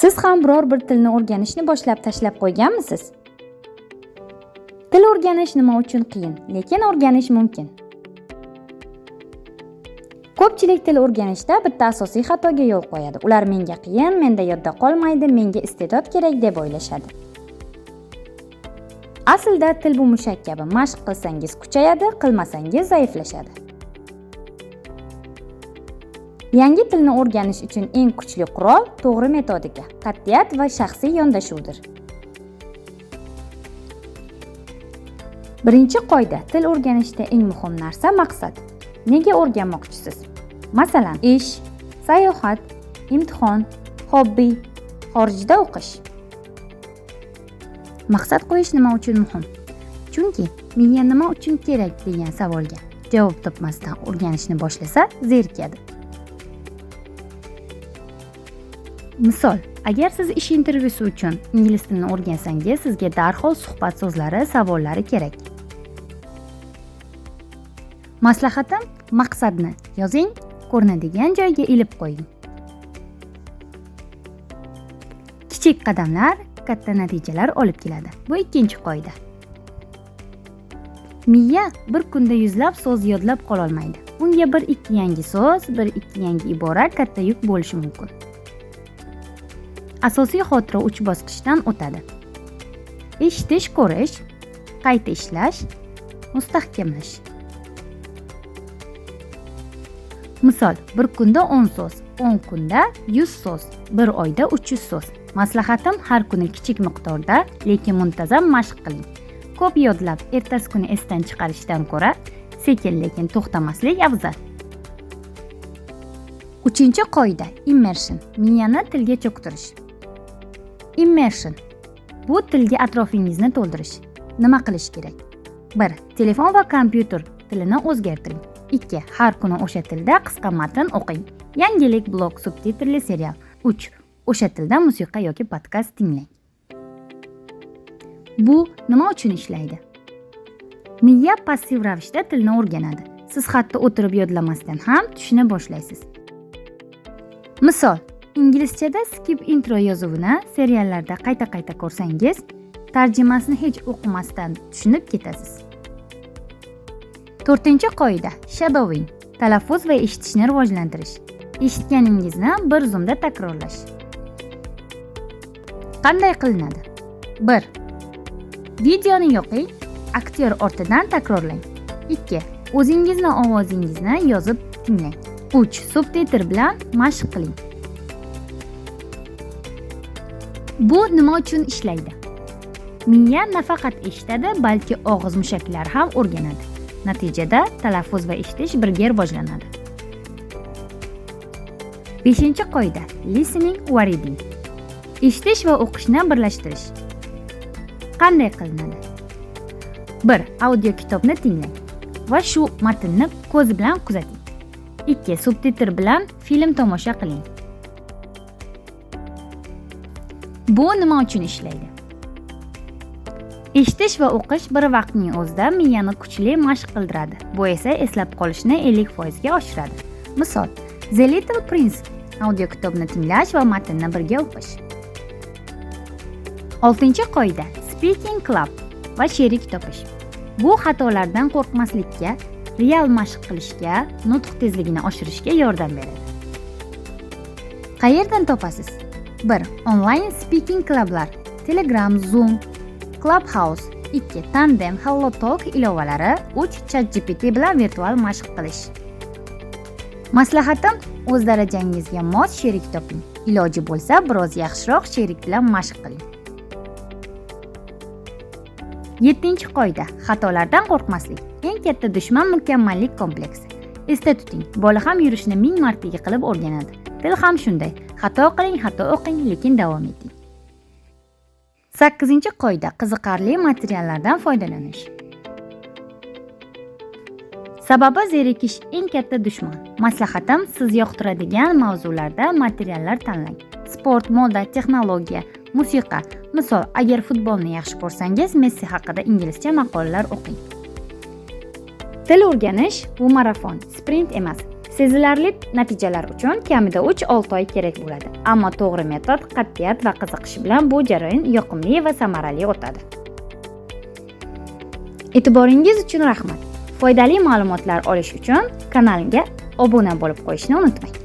Siz ham biror bir tilni o'rganishni boshlab tashlab qo'yganmisiz? Til o'rganish nima uchun qiyin, lekin o'rganish mumkin? Ko'pchilik til o'rganishda bitta asosiy xatoga yo'l qo'yadi. Ular menga qiyin, menda yodda qolmaydi, menga iste'dod kerak deb o'ylashadi. Aslida til bu mushak kabi, mashq qilsangiz kuchayadi, qilmasangiz zaiflashadi. Yangi tilni o'rganish uchun eng kuchli qurol to'g'ri metodika, qat'iyat va shaxsiy yondashuvdir. Birinchi qoida: til o'rganishda eng muhim narsa maqsad. Nega o'rganmoqchisiz? Masalan, ish, sayohat, imtihon, hobbi, xorijda o'qish. Maqsad qo'yish nima uchun muhim? Chunki miya nima uchun kerak degan savolga javob topmasdan o'rganishni boshlasa, zerikadi. Misol, agar siz ish intervyusi uchun ingliz tilini o'rgansangiz, sizga darhol suhbat so'zlari, savollari kerak. Maslahatim, maqsadni yozing, ko'rinadigan joyga ilib qo'ying. Kichik qadamlar katta natijalar olib keladi. Bu ikkinchi qoida. Miya bir kunda yuzlab so'z yodlab qola olmaydi. Unga bir ikki yangi so'z, bir ikki yangi ibora katta yuk bo'lishi mumkin. Asosiy xotira 3 bosqichdan o'tadi. Eshitish, ko'rish, qayta ishlash, mustahkamlash. Misol, bir kunda 10 so'z, 10 kunda 100 so'z, bir oyda 300 so'z. Maslahatim, har kuni kichik miqdorda, lekin muntazam mashq qiling. Ko'p yodlab, ertasi kuni esdan chiqarishdan ko'ra, sekin lekin to'xtamaslik afzal. Uchinchi qoida: immersion, miyani tilga cho'ktirish. Immersion bu tilga atrofingizni to'ldirish. Nima qilish kerak? 1. Telefon va kompyuter tilini o'zgartiring. 2. Har kuni o'sha tilda qisqa matn o'qing. Yangilik, blog, subtitrli serial. 3. O'sha tilda musiqa yoki podkast tinglang. Bu nima uchun ishlaydi? Miya passiv ravishda tilni o'rganadi. Siz hatto o'tirib yodlamasdan ham tushuna boshlaysiz. Misol, inglizchada skip intro yozuvini seriallarda qayta-qayta ko'rsangiz, tarjimasini hech o'qimasdan tushunib ketasiz. 4-qoida: shadowing, talaffuz va eshitishni rivojlantirish. Eshitganingizni bir zumda takrorlash. Qanday qilinadi? 1. Videoni yoqing, aktyor ortidan takrorlang. 2. O'zingizni ovozingizni yozib tinglang. 3. Subtitr bilan mashq qiling. Bu nima uchun ishlaydi? Miya nafaqat eshitadi, balki og'iz mushaklari ham o'rganadi. Natijada talaffuz va eshitish birga rivojlanadi. 5-qoida: listening va reading. Eshitish va o'qishni birlashtirish. Qanday qilinadi? 1. Audio kitobni tinglang va shu matnni ko'z bilan kuzating. 2. Subtitr bilan film tomosha qiling. Bu nima uchun ishlaydi? Eshitish va o'qish bir vaqtning o'zida miyani kuchli mashq qildiradi. Bu esa eslab qolishni 50% ga oshiradi. Misol, The Little Prince audio kitobni tinglash va matnni birga o'qish. 6-qoida: Speaking Club va sherik topish. Bu xatolardan qo'rqmaslikka, real mashq qilishga, nutq tezligini oshirishga yordam beradi. Qayerdan topasiz? 1. Online speaking klublar: Telegram, Zoom, Clubhouse. 2. Tandem, HelloTalk ilovalari. 3. ChatGPT bilan virtual mashq qilish. Maslahatim, o'z darajangizga mos sherik toping. Iloji bo'lsa, biroz yaxshiroq sherik bilan mashq qiling. 7-qoida: xatolardan qo'rqmaslik. Eng katta dushman mukammallik kompleksi. Esda tuting, bola ham yurishni 1000 martaga qilib o'rganadi. Til ham shunday. Xato qiling, xato o'qing, lekin davom eting. 8-qoida: qiziqarli materiallardan foydalanish. Sababi zerikish eng katta dushman. Maslahatim, siz yoqtiradigan mavzularda materiallar tanlang. Sport, moda, texnologiya, musiqa. Misol, agar futbolni yaxshi ko'rsangiz, Messi haqida inglizcha maqolalar o'qing. Til o'rganish bu marafon, sprint emas. Sezilarli natijalar uchun kamida 3-6 oy kerak bo'ladi. Ammo to'g'ri metod, qat'iyat va qiziqish bilan bu jarayon yoqimli va samarali o'tadi. E'tiboringiz uchun rahmat. Foydali ma'lumotlar olish uchun kanalimga obuna bo'lib qo'yishni unutmang.